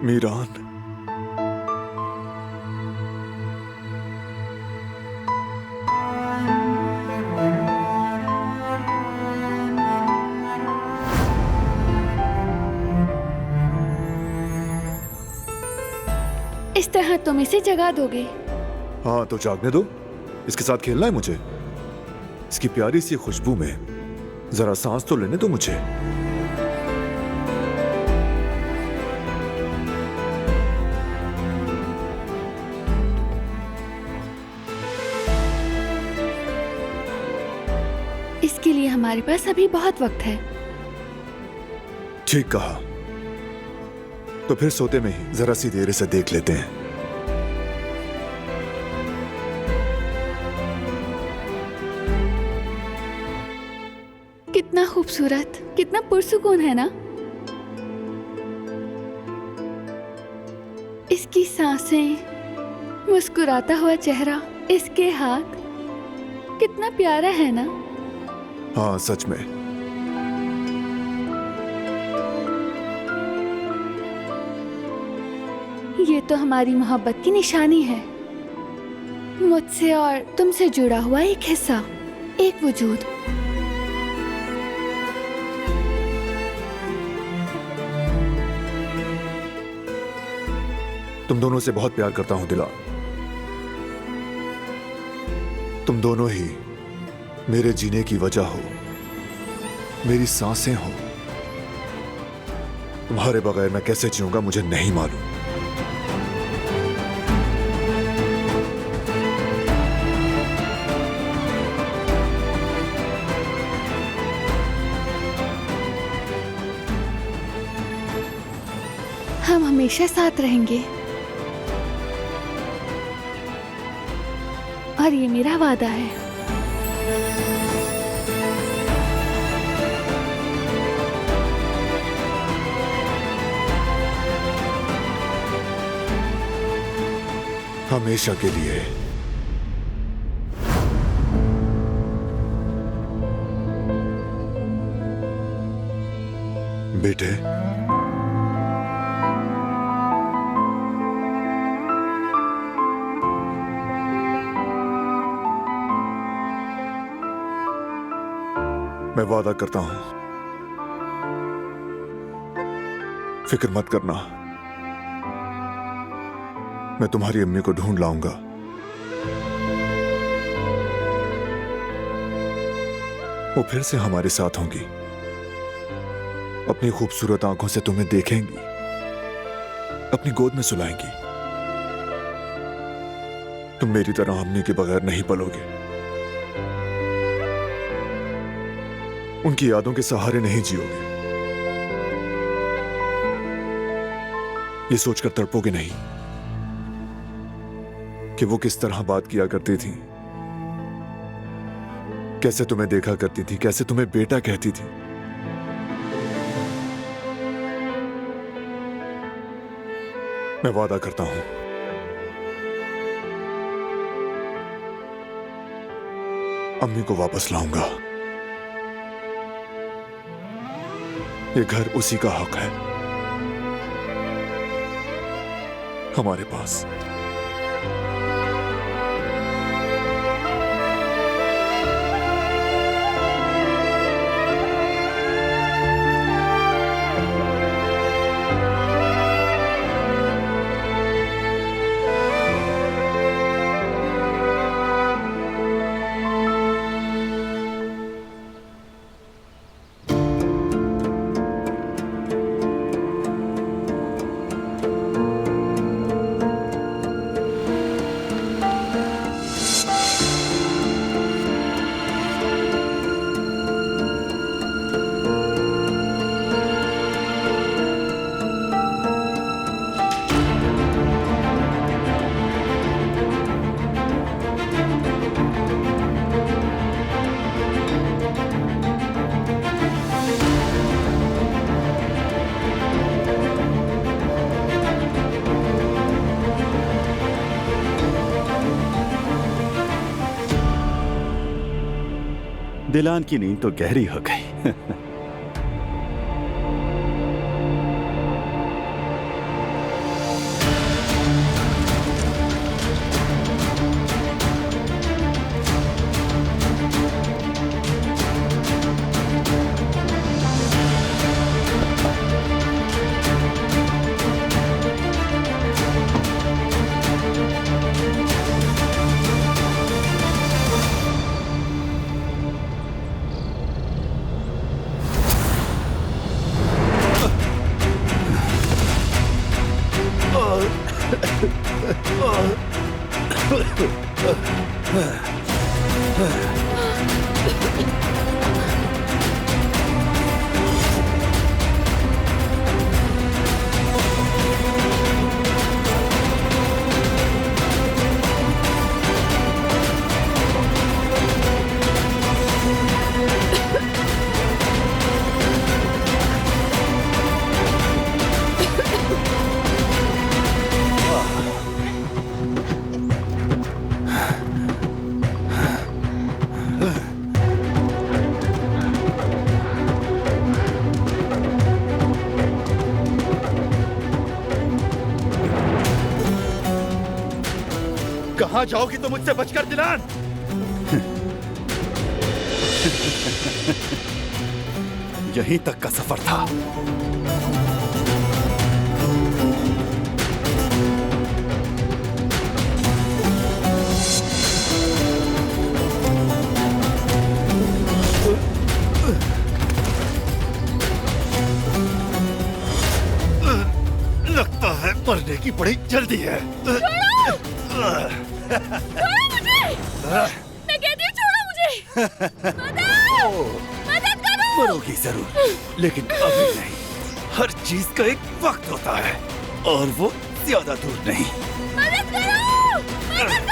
मीरान, इस तरह तुम इसे जगा दोगे? हाँ तो जागने दो। इसके साथ खेलना है मुझे। इसकी प्यारी सी खुशबू में जरा सांस तो लेने दो मुझे। इसके लिए हमारे पास अभी बहुत वक्त है। ठीक कहा। तो फिर सोते में ही जरा सी देर इसे देख लेते हैं। कितना खूबसूरत, कितना पुरसुकून है ना। इसकी सांसें, मुस्कुराता हुआ चेहरा, इसके हाथ, कितना प्यारा है ना। हाँ सच में। ये तो हमारी मोहब्बत की निशानी है। मुझसे और तुमसे जुड़ा हुआ एक हिस्सा, एक वजूद। तुम दोनों से बहुत प्यार करता हूं दिला। तुम दोनों ही मेरे जीने की वजह हो, मेरी सांसें हो। तुम्हारे बगैर मैं कैसे जीऊंगा मुझे नहीं मालूम। हम हमेशा साथ रहेंगे, और ये मेरा वादा है। हमेशा के लिए। बेटे, मैं वादा करता हूं, फिक्र मत करना। मैं तुम्हारी अम्मी को ढूंढ लाऊंगा। वो फिर से हमारे साथ होंगी, अपनी खूबसूरत आंखों से तुम्हें देखेंगी, अपनी गोद में सुलाएंगी। तुम मेरी तरह अम्मी के बगैर नहीं पलोगे, उनकी यादों के सहारे नहीं जियोगे। ये सोचकर तड़पोगे नहीं कि वो किस तरह बात किया करती थी, कैसे तुम्हें देखा करती थी, कैसे तुम्हें बेटा कहती थी। मैं वादा करता हूं, अम्मी को वापस लाऊंगा। ये घर उसी का हक है हमारे पास। दिलान की नींद तो गहरी हो गई। कहाँ जाओगी तो मुझसे बचकर दिलान। यहीं तक का सफर था। लगता है मरने की बड़ी जल्दी है। छोड़ो मुझे! मैं कहती हूँ छोड़ो मुझे! मदद करो! मरोगी जरूर, लेकिन अभी नहीं। हर चीज का एक वक्त होता है और वो ज्यादा दूर नहीं। मदद करो! मदद